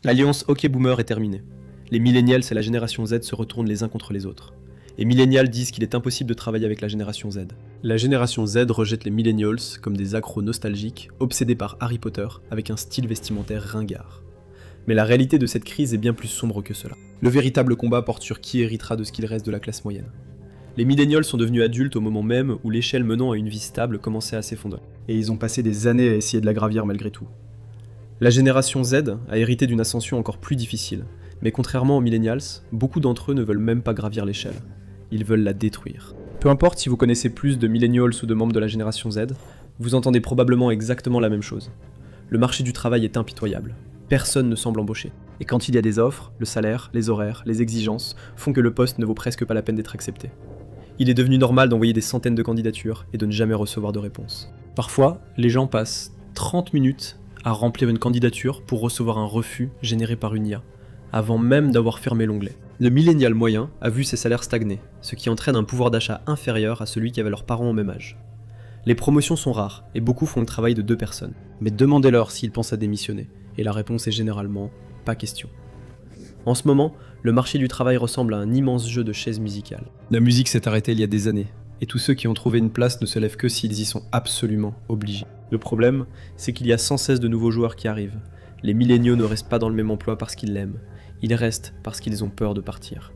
L'alliance hockey-boomer est terminée. Les millennials et la génération Z se retournent les uns contre les autres. Les millennials disent qu'il est impossible de travailler avec la génération Z. La génération Z rejette les millennials comme des accros nostalgiques, obsédés par Harry Potter, avec un style vestimentaire ringard. Mais la réalité de cette crise est bien plus sombre que cela. Le véritable combat porte sur qui héritera de ce qu'il reste de la classe moyenne. Les millennials sont devenus adultes au moment même où l'échelle menant à une vie stable commençait à s'effondrer. Et ils ont passé des années à essayer de la gravir malgré tout. La génération Z a hérité d'une ascension encore plus difficile, mais contrairement aux millennials, beaucoup d'entre eux ne veulent même pas gravir l'échelle. Ils veulent la détruire. Peu importe si vous connaissez plus de millennials ou de membres de la génération Z, vous entendez probablement exactement la même chose. Le marché du travail est impitoyable. Personne ne semble embaucher. Et quand il y a des offres, le salaire, les horaires, les exigences font que le poste ne vaut presque pas la peine d'être accepté. Il est devenu normal d'envoyer des centaines de candidatures et de ne jamais recevoir de réponse. Parfois, les gens passent 30 minutes à remplir une candidature pour recevoir un refus généré par une IA, avant même d'avoir fermé l'onglet. Le millénial moyen a vu ses salaires stagner, ce qui entraîne un pouvoir d'achat inférieur à celui qu'avaient leurs parents au même âge. Les promotions sont rares, et beaucoup font le travail de 2 personnes. Mais demandez-leur s'ils pensent à démissionner, et la réponse est généralement « pas question ». En ce moment, le marché du travail ressemble à un immense jeu de chaises musicales. La musique s'est arrêtée il y a des années, et tous ceux qui ont trouvé une place ne se lèvent que s'ils y sont absolument obligés. Le problème, c'est qu'il y a sans cesse de nouveaux joueurs qui arrivent. Les milléniaux ne restent pas dans le même emploi parce qu'ils l'aiment, ils restent parce qu'ils ont peur de partir.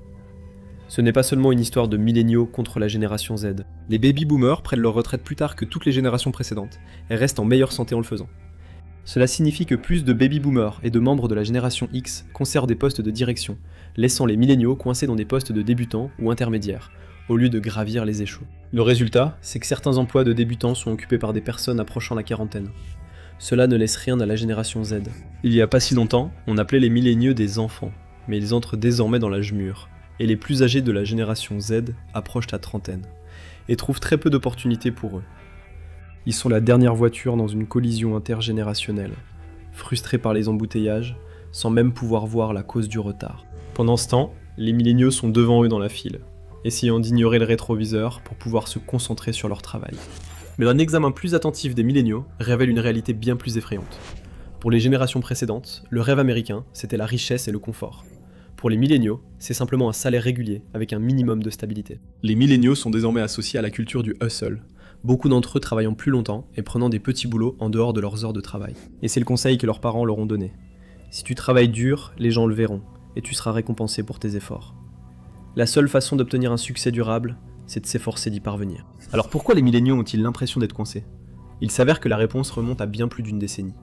Ce n'est pas seulement une histoire de milléniaux contre la génération Z. Les baby-boomers prennent leur retraite plus tard que toutes les générations précédentes, et restent en meilleure santé en le faisant. Cela signifie que plus de baby-boomers et de membres de la génération X conservent des postes de direction, laissant les milléniaux coincés dans des postes de débutants ou intermédiaires, au lieu de gravir les échelons. Le résultat, c'est que certains emplois de débutants sont occupés par des personnes approchant la quarantaine. Cela ne laisse rien à la génération Z. Il y a pas si longtemps, on appelait les milléniaux des enfants, mais ils entrent désormais dans l'âge mûr, et les plus âgés de la génération Z approchent la trentaine, et trouvent très peu d'opportunités pour eux. Ils sont la dernière voiture dans une collision intergénérationnelle, frustrés par les embouteillages, sans même pouvoir voir la cause du retard. Pendant ce temps, les milléniaux sont devant eux dans la file, essayant d'ignorer le rétroviseur pour pouvoir se concentrer sur leur travail. Mais un examen plus attentif des milléniaux révèle une réalité bien plus effrayante. Pour les générations précédentes, le rêve américain, c'était la richesse et le confort. Pour les milléniaux, c'est simplement un salaire régulier avec un minimum de stabilité. Les milléniaux sont désormais associés à la culture du hustle, beaucoup d'entre eux travaillant plus longtemps et prenant des petits boulots en dehors de leurs heures de travail. Et c'est le conseil que leurs parents leur ont donné. Si tu travailles dur, les gens le verront, et tu seras récompensé pour tes efforts. La seule façon d'obtenir un succès durable, c'est de s'efforcer d'y parvenir. Alors pourquoi les milléniaux ont-ils l'impression d'être coincés ? Il s'avère que la réponse remonte à bien plus d'une décennie.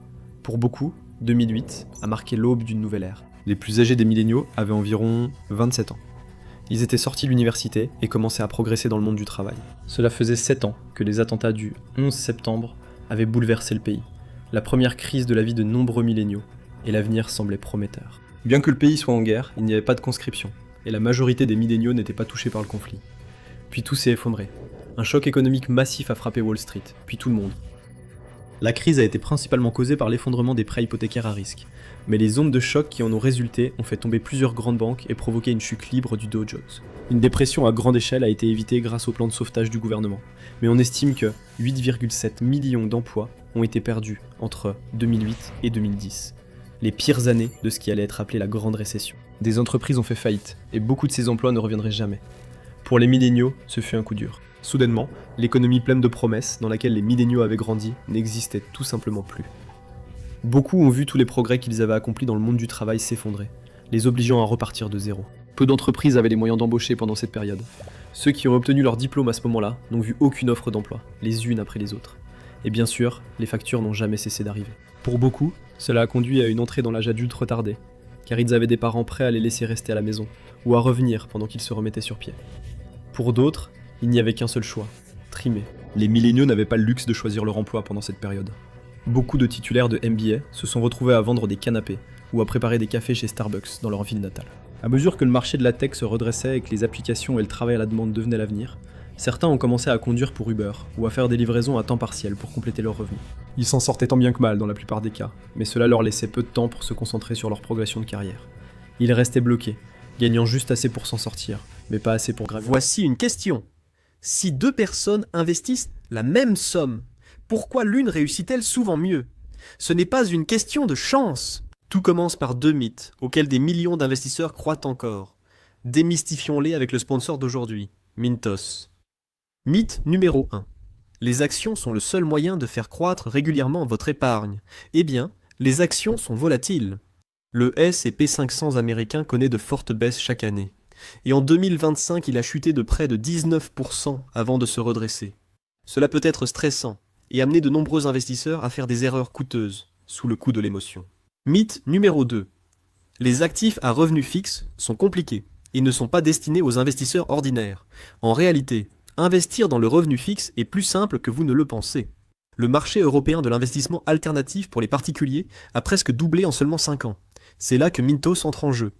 Pour beaucoup, 2008 a marqué l'aube d'une nouvelle ère. Les plus âgés des milléniaux avaient environ 27 ans. Ils étaient sortis de l'université et commençaient à progresser dans le monde du travail. Cela faisait 7 ans que les attentats du 11 septembre avaient bouleversé le pays, la première crise de la vie de nombreux milléniaux, et l'avenir semblait prometteur. Bien que le pays soit en guerre, il n'y avait pas de conscription, et la majorité des milléniaux n'étaient pas touchés par le conflit. Puis tout s'est effondré. Un choc économique massif a frappé Wall Street, puis tout le monde. La crise a été principalement causée par l'effondrement des prêts hypothécaires à risque, mais les ondes de choc qui en ont résulté ont fait tomber plusieurs grandes banques et provoqué une chute libre du Dow Jones. Une dépression à grande échelle a été évitée grâce au plan de sauvetage du gouvernement, mais on estime que 8,7 millions d'emplois ont été perdus entre 2008 et 2010, les pires années de ce qui allait être appelé la Grande Récession. Des entreprises ont fait faillite, et beaucoup de ces emplois ne reviendraient jamais. Pour les milléniaux, ce fut un coup dur. Soudainement, l'économie pleine de promesses, dans laquelle les milléniaux avaient grandi, n'existait tout simplement plus. Beaucoup ont vu tous les progrès qu'ils avaient accomplis dans le monde du travail s'effondrer, les obligeant à repartir de zéro. Peu d'entreprises avaient les moyens d'embaucher pendant cette période. Ceux qui ont obtenu leur diplôme à ce moment-là n'ont vu aucune offre d'emploi, les unes après les autres. Et bien sûr, les factures n'ont jamais cessé d'arriver. Pour beaucoup, cela a conduit à une entrée dans l'âge adulte retardée, car ils avaient des parents prêts à les laisser rester à la maison, ou à revenir pendant qu'ils se remettaient sur pied. Pour d'autres, il n'y avait qu'un seul choix, trimer. Les milléniaux n'avaient pas le luxe de choisir leur emploi pendant cette période. Beaucoup de titulaires de MBA se sont retrouvés à vendre des canapés ou à préparer des cafés chez Starbucks dans leur ville natale. À mesure que le marché de la tech se redressait et que les applications et le travail à la demande devenaient l'avenir, certains ont commencé à conduire pour Uber ou à faire des livraisons à temps partiel pour compléter leurs revenus. Ils s'en sortaient tant bien que mal dans la plupart des cas, mais cela leur laissait peu de temps pour se concentrer sur leur progression de carrière. Ils restaient bloqués, gagnant juste assez pour s'en sortir, mais pas assez pour gravir. Voici une question. Si 2 personnes investissent la même somme, pourquoi l'une réussit-elle souvent mieux ? Ce n'est pas une question de chance. Tout commence par deux mythes, auxquels des millions d'investisseurs croient encore. Démystifions-les avec le sponsor d'aujourd'hui, Mintos. Mythe numéro 1. Les actions sont le seul moyen de faire croître régulièrement votre épargne. Eh bien, les actions sont volatiles. Le S&P 500 américain connaît de fortes baisses chaque année. Et en 2025, il a chuté de près de 19% avant de se redresser. Cela peut être stressant et amener de nombreux investisseurs à faire des erreurs coûteuses, sous le coup de l'émotion. Mythe numéro 2. Les actifs à revenus fixes sont compliqués et ne sont pas destinés aux investisseurs ordinaires. En réalité, investir dans le revenu fixe est plus simple que vous ne le pensez. Le marché européen de l'investissement alternatif pour les particuliers a presque doublé en seulement 5 ans. C'est là que Mintos entre en jeu.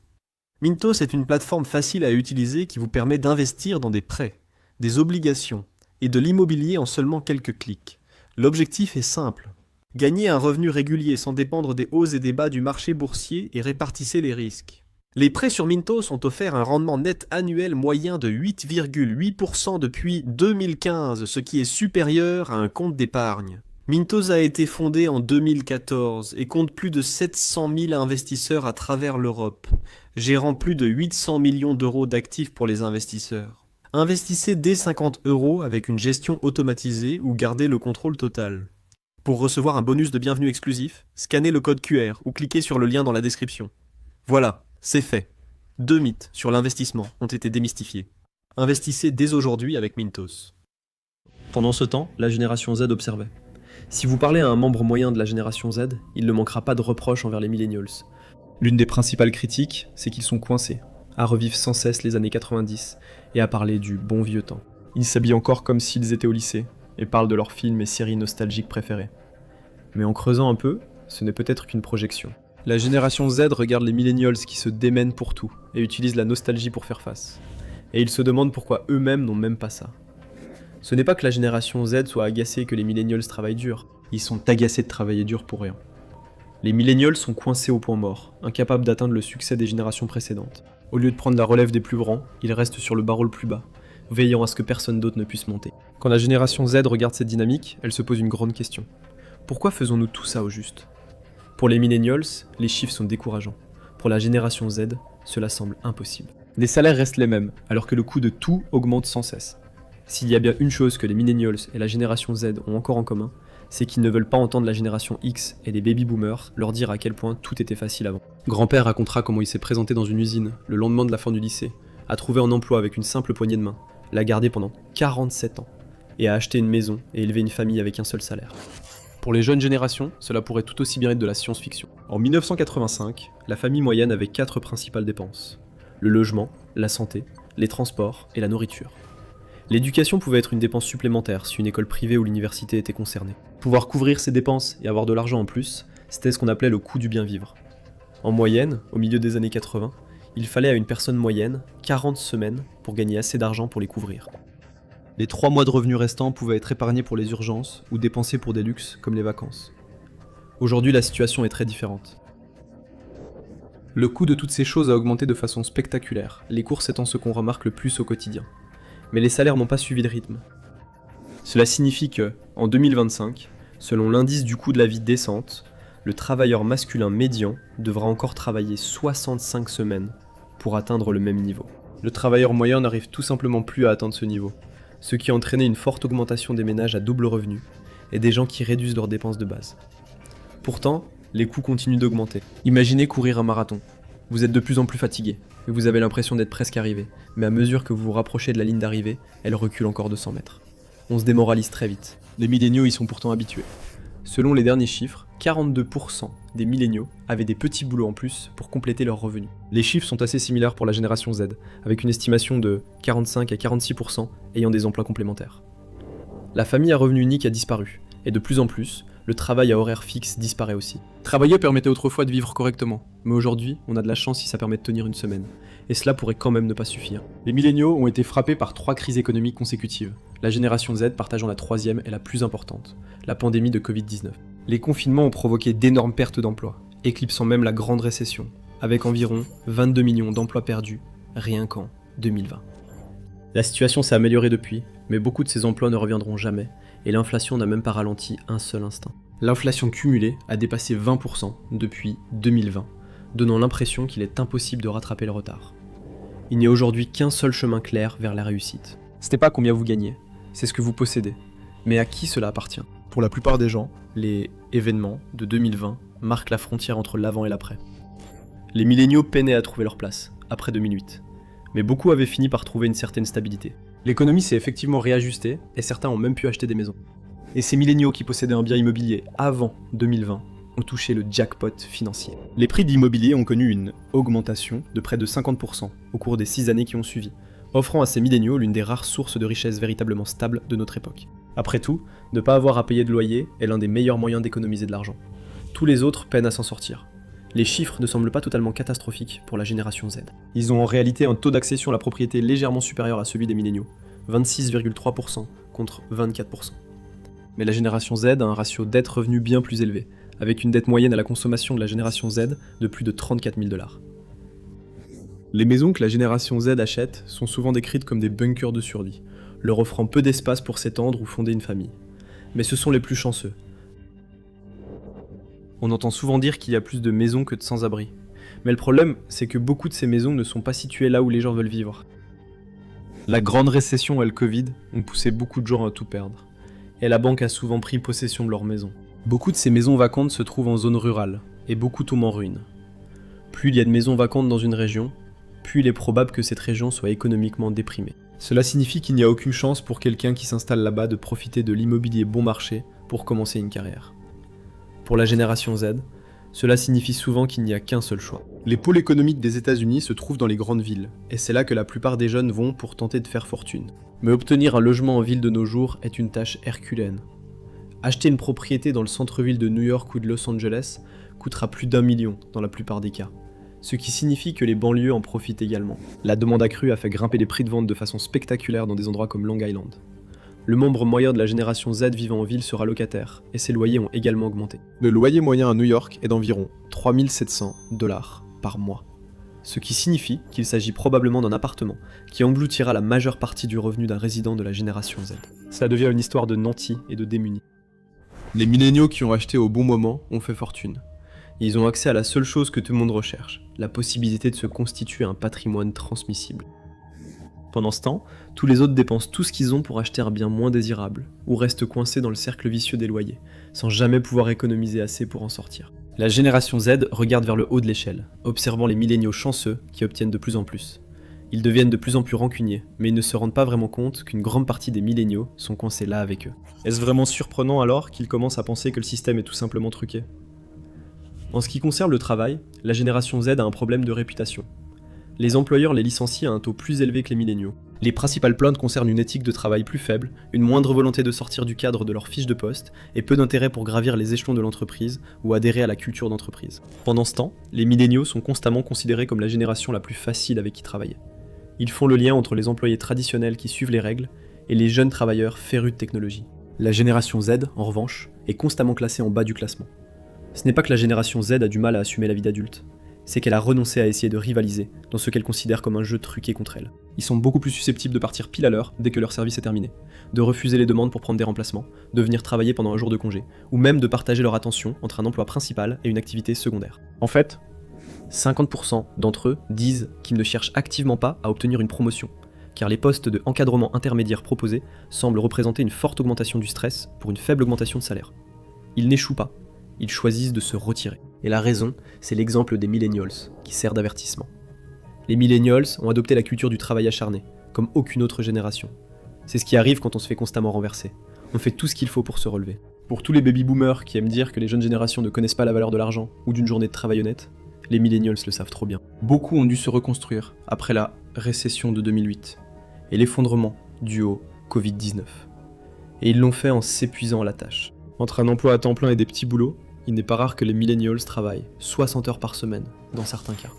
Mintos est une plateforme facile à utiliser qui vous permet d'investir dans des prêts, des obligations et de l'immobilier en seulement quelques clics. L'objectif est simple. Gagnez un revenu régulier sans dépendre des hauts et des bas du marché boursier et répartissez les risques. Les prêts sur Mintos ont offert un rendement net annuel moyen de 8,8% depuis 2015, ce qui est supérieur à un compte d'épargne. Mintos a été fondé en 2014 et compte plus de 700 000 investisseurs à travers l'Europe, gérant plus de 800 millions d'euros d'actifs pour les investisseurs. Investissez dès 50 € avec une gestion automatisée ou gardez le contrôle total. Pour recevoir un bonus de bienvenue exclusif, scannez le code QR ou cliquez sur le lien dans la description. Voilà, c'est fait. 2 mythes sur l'investissement ont été démystifiés. Investissez dès aujourd'hui avec Mintos. Pendant ce temps, la génération Z observait. Si vous parlez à un membre moyen de la génération Z, il ne manquera pas de reproches envers les millennials. L'une des principales critiques, c'est qu'ils sont coincés, à revivre sans cesse les années 90 et à parler du bon vieux temps. Ils s'habillent encore comme s'ils étaient au lycée et parlent de leurs films et séries nostalgiques préférés. Mais en creusant un peu, ce n'est peut-être qu'une projection. La génération Z regarde les millennials qui se démènent pour tout et utilisent la nostalgie pour faire face. Et ils se demandent pourquoi eux-mêmes n'ont même pas ça. Ce n'est pas que la génération Z soit agacée que les millennials travaillent dur, ils sont agacés de travailler dur pour rien. Les millennials sont coincés au point mort, incapables d'atteindre le succès des générations précédentes. Au lieu de prendre la relève des plus grands, ils restent sur le barreau le plus bas, veillant à ce que personne d'autre ne puisse monter. Quand la génération Z regarde cette dynamique, elle se pose une grande question. Pourquoi faisons-nous tout ça au juste ? Pour les millennials, les chiffres sont décourageants. Pour la génération Z, cela semble impossible. Les salaires restent les mêmes, alors que le coût de tout augmente sans cesse. S'il y a bien une chose que les millennials et la génération Z ont encore en commun, c'est qu'ils ne veulent pas entendre la génération X et les baby-boomers leur dire à quel point tout était facile avant. Grand-père racontera comment il s'est présenté dans une usine, le lendemain de la fin du lycée, a trouvé un emploi avec une simple poignée de main, l'a gardé pendant 47 ans, et a acheté une maison et élevé une famille avec un seul salaire. Pour les jeunes générations, cela pourrait tout aussi bien être de la science-fiction. En 1985, la famille moyenne avait 4 principales dépenses. Le logement, la santé, les transports et la nourriture. L'éducation pouvait être une dépense supplémentaire si une école privée ou l'université était concernée. Pouvoir couvrir ces dépenses et avoir de l'argent en plus, c'était ce qu'on appelait le coût du bien vivre. En moyenne, au milieu des années 80, il fallait à une personne moyenne 40 semaines pour gagner assez d'argent pour les couvrir. Les 3 mois de revenus restants pouvaient être épargnés pour les urgences ou dépensés pour des luxes comme les vacances. Aujourd'hui, la situation est très différente. Le coût de toutes ces choses a augmenté de façon spectaculaire, les courses étant ce qu'on remarque le plus au quotidien. Mais les salaires n'ont pas suivi le rythme. Cela signifie que, en 2025, selon l'indice du coût de la vie décente, le travailleur masculin médian devra encore travailler 65 semaines pour atteindre le même niveau. Le travailleur moyen n'arrive tout simplement plus à atteindre ce niveau, ce qui a entraîné une forte augmentation des ménages à double revenu et des gens qui réduisent leurs dépenses de base. Pourtant, les coûts continuent d'augmenter. Imaginez courir un marathon. Vous êtes de plus en plus fatigué, et vous avez l'impression d'être presque arrivé, mais à mesure que vous vous rapprochez de la ligne d'arrivée, elle recule encore de 100 mètres. On se démoralise très vite. Les milléniaux y sont pourtant habitués. Selon les derniers chiffres, 42% des milléniaux avaient des petits boulots en plus pour compléter leurs revenus. Les chiffres sont assez similaires pour la génération Z, avec une estimation de 45 à 46% ayant des emplois complémentaires. La famille à revenu unique a disparu, et de plus en plus, le travail à horaire fixe disparaît aussi. Travailler permettait autrefois de vivre correctement, mais aujourd'hui, on a de la chance si ça permet de tenir une semaine. Et cela pourrait quand même ne pas suffire. Les milléniaux ont été frappés par 3 crises économiques consécutives, la génération Z partageant la 3e et la plus importante, la pandémie de Covid-19. Les confinements ont provoqué d'énormes pertes d'emplois, éclipsant même la grande récession, avec environ 22 millions d'emplois perdus, rien qu'en 2020. La situation s'est améliorée depuis, mais beaucoup de ces emplois ne reviendront jamais, et l'inflation n'a même pas ralenti un seul instant. L'inflation cumulée a dépassé 20% depuis 2020, donnant l'impression qu'il est impossible de rattraper le retard. Il n'y a aujourd'hui qu'un seul chemin clair vers la réussite. Ce n'est pas combien vous gagnez, c'est ce que vous possédez. Mais à qui cela appartient ? Pour la plupart des gens, les événements de 2020 marquent la frontière entre l'avant et l'après. Les milléniaux peinaient à trouver leur place, après 2008. Mais beaucoup avaient fini par trouver une certaine stabilité. L'économie s'est effectivement réajustée, et certains ont même pu acheter des maisons. Et ces milléniaux qui possédaient un bien immobilier avant 2020 ont touché le jackpot financier. Les prix d'immobilier ont connu une augmentation de près de 50% au cours des 6 années qui ont suivi, offrant à ces milléniaux l'une des rares sources de richesse véritablement stable de notre époque. Après tout, ne pas avoir à payer de loyer est l'un des meilleurs moyens d'économiser de l'argent. Tous les autres peinent à s'en sortir. Les chiffres ne semblent pas totalement catastrophiques pour la génération Z. Ils ont en réalité un taux d'accession à la propriété légèrement supérieur à celui des milléniaux, 26,3% contre 24%. Mais la génération Z a un ratio dette-revenu bien plus élevé, avec une dette moyenne à la consommation de la génération Z de plus de 34 000 $. Les maisons que la génération Z achète sont souvent décrites comme des bunkers de survie, leur offrant peu d'espace pour s'étendre ou fonder une famille. Mais ce sont les plus chanceux. On entend souvent dire qu'il y a plus de maisons que de sans-abri. Mais le problème, c'est que beaucoup de ces maisons ne sont pas situées là où les gens veulent vivre. La grande récession et le Covid ont poussé beaucoup de gens à tout perdre. Et la banque a souvent pris possession de leurs maisons. Beaucoup de ces maisons vacantes se trouvent en zone rurale, et beaucoup tombent en ruine. Plus il y a de maisons vacantes dans une région, plus il est probable que cette région soit économiquement déprimée. Cela signifie qu'il n'y a aucune chance pour quelqu'un qui s'installe là-bas de profiter de l'immobilier bon marché pour commencer une carrière. Pour la génération Z, cela signifie souvent qu'il n'y a qu'un seul choix. Les pôles économiques des États-Unis se trouvent dans les grandes villes, et c'est là que la plupart des jeunes vont pour tenter de faire fortune. Mais obtenir un logement en ville de nos jours est une tâche herculéenne. Acheter une propriété dans le centre-ville de New York ou de Los Angeles coûtera plus d'1 million dans la plupart des cas, ce qui signifie que les banlieues en profitent également. La demande accrue a fait grimper les prix de vente de façon spectaculaire dans des endroits comme Long Island. Le membre moyen de la génération Z vivant en ville sera locataire, et ses loyers ont également augmenté. Le loyer moyen à New York est d'environ 3 700 $ par mois, ce qui signifie qu'il s'agit probablement d'un appartement qui engloutira la majeure partie du revenu d'un résident de la génération Z. Cela devient une histoire de nantis et de démunis. Les milléniaux qui ont acheté au bon moment ont fait fortune. Ils ont accès à la seule chose que tout le monde recherche, la possibilité de se constituer un patrimoine transmissible. Pendant ce temps, tous les autres dépensent tout ce qu'ils ont pour acheter un bien moins désirable, ou restent coincés dans le cercle vicieux des loyers, sans jamais pouvoir économiser assez pour en sortir. La génération Z regarde vers le haut de l'échelle, observant les milléniaux chanceux qui obtiennent de plus en plus. Ils deviennent de plus en plus rancuniers, mais ils ne se rendent pas vraiment compte qu'une grande partie des milléniaux sont coincés là avec eux. Est-ce vraiment surprenant alors qu'ils commencent à penser que le système est tout simplement truqué ? En ce qui concerne le travail, la génération Z a un problème de réputation. Les employeurs les licencient à un taux plus élevé que les milléniaux. Les principales plaintes concernent une éthique de travail plus faible, une moindre volonté de sortir du cadre de leur fiche de poste, et peu d'intérêt pour gravir les échelons de l'entreprise ou adhérer à la culture d'entreprise. Pendant ce temps, les milléniaux sont constamment considérés comme la génération la plus facile avec qui travailler. Ils font le lien entre les employés traditionnels qui suivent les règles et les jeunes travailleurs férus de technologie. La génération Z, en revanche, est constamment classée en bas du classement. Ce n'est pas que la génération Z a du mal à assumer la vie d'adulte, c'est qu'elle a renoncé à essayer de rivaliser dans ce qu'elle considère comme un jeu truqué contre elle. Ils sont beaucoup plus susceptibles de partir pile à l'heure dès que leur service est terminé, de refuser les demandes pour prendre des remplacements, de venir travailler pendant un jour de congé, ou même de partager leur attention entre un emploi principal et une activité secondaire. En fait, 50% d'entre eux disent qu'ils ne cherchent activement pas à obtenir une promotion, car les postes de encadrement intermédiaire proposés semblent représenter une forte augmentation du stress pour une faible augmentation de salaire. Ils n'échouent pas, ils choisissent de se retirer. Et la raison, c'est l'exemple des millennials, qui sert d'avertissement. Les millennials ont adopté la culture du travail acharné, comme aucune autre génération. C'est ce qui arrive quand on se fait constamment renverser. On fait tout ce qu'il faut pour se relever. Pour tous les baby-boomers qui aiment dire que les jeunes générations ne connaissent pas la valeur de l'argent ou d'une journée de travail honnête, les millennials le savent trop bien. Beaucoup ont dû se reconstruire après la récession de 2008 et l'effondrement dû au Covid-19. Et ils l'ont fait en s'épuisant à la tâche. Entre un emploi à temps plein et des petits boulots, il n'est pas rare que les millennials travaillent 60 heures par semaine, dans certains cas.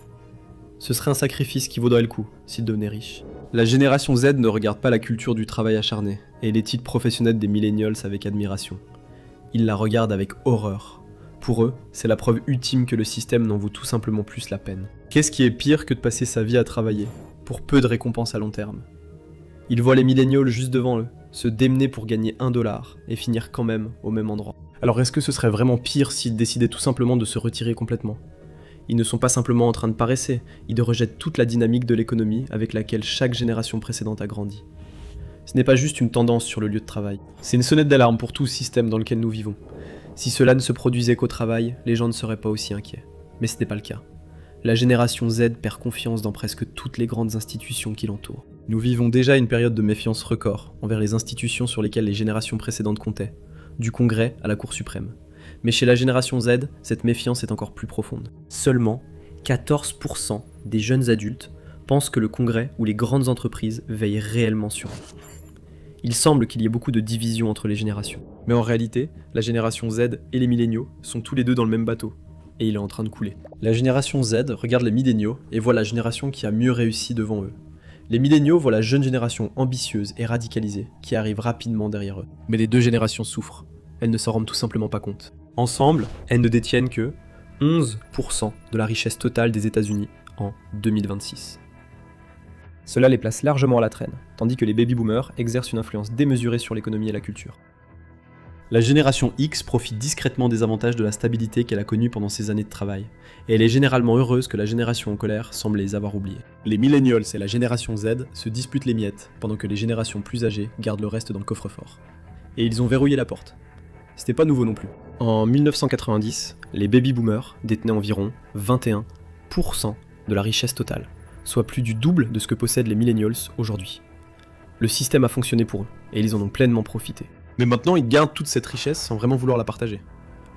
Ce serait un sacrifice qui vaudrait le coup s'ils devenaient riches. La génération Z ne regarde pas la culture du travail acharné et les titres professionnels des millennials avec admiration. Ils la regardent avec horreur. Pour eux, c'est la preuve ultime que le système n'en vaut tout simplement plus la peine. Qu'est-ce qui est pire que de passer sa vie à travailler, pour peu de récompenses à long terme ? Ils voient les millennials juste devant eux, se démener pour gagner $1 et finir quand même au même endroit. Alors est-ce que ce serait vraiment pire s'ils décidaient tout simplement de se retirer complètement ? Ils ne sont pas simplement en train de paresser, ils rejettent toute la dynamique de l'économie avec laquelle chaque génération précédente a grandi. Ce n'est pas juste une tendance sur le lieu de travail, c'est une sonnette d'alarme pour tout le système dans lequel nous vivons. Si cela ne se produisait qu'au travail, les gens ne seraient pas aussi inquiets. Mais ce n'est pas le cas. La génération Z perd confiance dans presque toutes les grandes institutions qui l'entourent. Nous vivons déjà une période de méfiance record envers les institutions sur lesquelles les générations précédentes comptaient, du Congrès à la Cour suprême. Mais chez la génération Z, cette méfiance est encore plus profonde. Seulement 14% des jeunes adultes pensent que le Congrès ou les grandes entreprises veillent réellement sur eux. Il semble qu'il y ait beaucoup de divisions entre les générations. Mais en réalité, la génération Z et les milléniaux sont tous les deux dans le même bateau. Et il est en train de couler. La génération Z regarde les milléniaux et voit la génération qui a mieux réussi devant eux. Les milléniaux voient la jeune génération ambitieuse et radicalisée qui arrive rapidement derrière eux. Mais les deux générations souffrent. Elles ne s'en rendent tout simplement pas compte. Ensemble, elles ne détiennent que 11% de la richesse totale des États-Unis en 2026. Cela les place largement à la traîne, tandis que les baby-boomers exercent une influence démesurée sur l'économie et la culture. La génération X profite discrètement des avantages de la stabilité qu'elle a connue pendant ses années de travail, et elle est généralement heureuse que la génération en colère semble les avoir oubliés. Les millennials et la génération Z se disputent les miettes, pendant que les générations plus âgées gardent le reste dans le coffre-fort. Et ils ont verrouillé la porte. C'était pas nouveau non plus. En 1990, les baby-boomers détenaient environ 21% de la richesse totale, soit plus du double de ce que possèdent les millennials aujourd'hui. Le système a fonctionné pour eux, et ils en ont pleinement profité. Mais maintenant, ils gardent toute cette richesse sans vraiment vouloir la partager.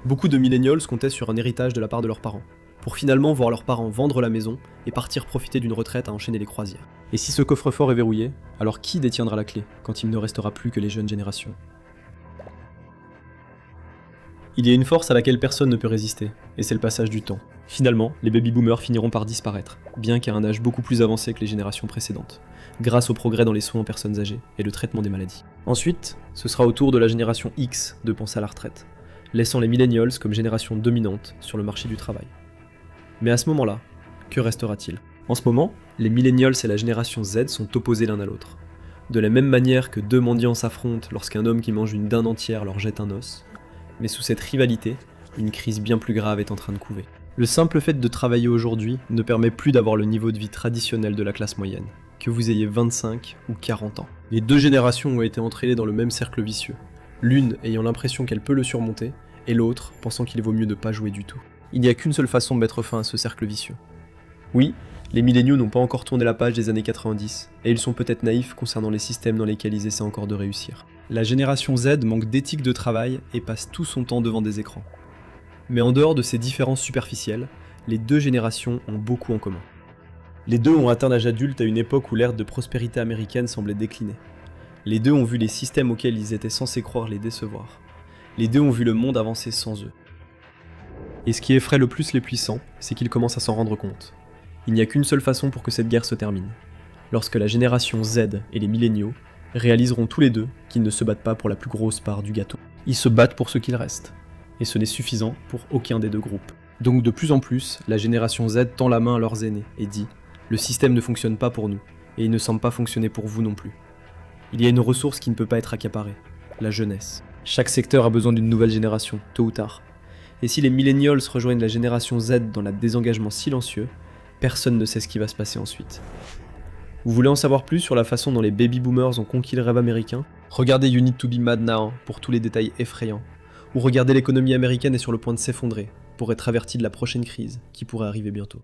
Beaucoup de millennials comptaient sur un héritage de la part de leurs parents, pour finalement voir leurs parents vendre la maison et partir profiter d'une retraite à enchaîner les croisières. Et si ce coffre-fort est verrouillé, alors qui détiendra la clé quand il ne restera plus que les jeunes générations ? Il y a une force à laquelle personne ne peut résister, et c'est le passage du temps. Finalement, les baby-boomers finiront par disparaître, bien qu'à un âge beaucoup plus avancé que les générations précédentes, grâce au progrès dans les soins aux personnes âgées et le traitement des maladies. Ensuite, ce sera au tour de la génération X de penser à la retraite, laissant les millennials comme génération dominante sur le marché du travail. Mais à ce moment-là, que restera-t-il ? En ce moment, les millennials et la génération Z sont opposés l'un à l'autre. De la même manière que deux mendiants s'affrontent lorsqu'un homme qui mange une dinde entière leur jette un os, mais sous cette rivalité, une crise bien plus grave est en train de couver. Le simple fait de travailler aujourd'hui ne permet plus d'avoir le niveau de vie traditionnel de la classe moyenne, que vous ayez 25 ou 40 ans. Les deux générations ont été entraînées dans le même cercle vicieux, l'une ayant l'impression qu'elle peut le surmonter, et l'autre pensant qu'il vaut mieux ne pas jouer du tout. Il n'y a qu'une seule façon de mettre fin à ce cercle vicieux. Oui, les milléniaux n'ont pas encore tourné la page des années 90, et ils sont peut-être naïfs concernant les systèmes dans lesquels ils essaient encore de réussir. La génération Z manque d'éthique de travail et passe tout son temps devant des écrans. Mais en dehors de ces différences superficielles, les deux générations ont beaucoup en commun. Les deux ont atteint l'âge adulte à une époque où l'ère de prospérité américaine semblait décliner. Les deux ont vu les systèmes auxquels ils étaient censés croire les décevoir. Les deux ont vu le monde avancer sans eux. Et ce qui effraie le plus les puissants, c'est qu'ils commencent à s'en rendre compte. Il n'y a qu'une seule façon pour que cette guerre se termine. Lorsque la génération Z et les milléniaux réaliseront tous les deux qu'ils ne se battent pas pour la plus grosse part du gâteau. Ils se battent pour ce qu'il reste. Et ce n'est suffisant pour aucun des deux groupes. Donc de plus en plus, la génération Z tend la main à leurs aînés et dit « Le système ne fonctionne pas pour nous, et il ne semble pas fonctionner pour vous non plus. Il y a une ressource qui ne peut pas être accaparée, la jeunesse. Chaque secteur a besoin d'une nouvelle génération, tôt ou tard. Et si les millennials rejoignent la génération Z dans le désengagement silencieux, personne ne sait ce qui va se passer ensuite. Vous voulez en savoir plus sur la façon dont les baby-boomers ont conquis le rêve américain ? Regardez You Need to Be Mad Now pour tous les détails effrayants. Ou regardez l'économie américaine est sur le point de s'effondrer, pour être averti de la prochaine crise qui pourrait arriver bientôt.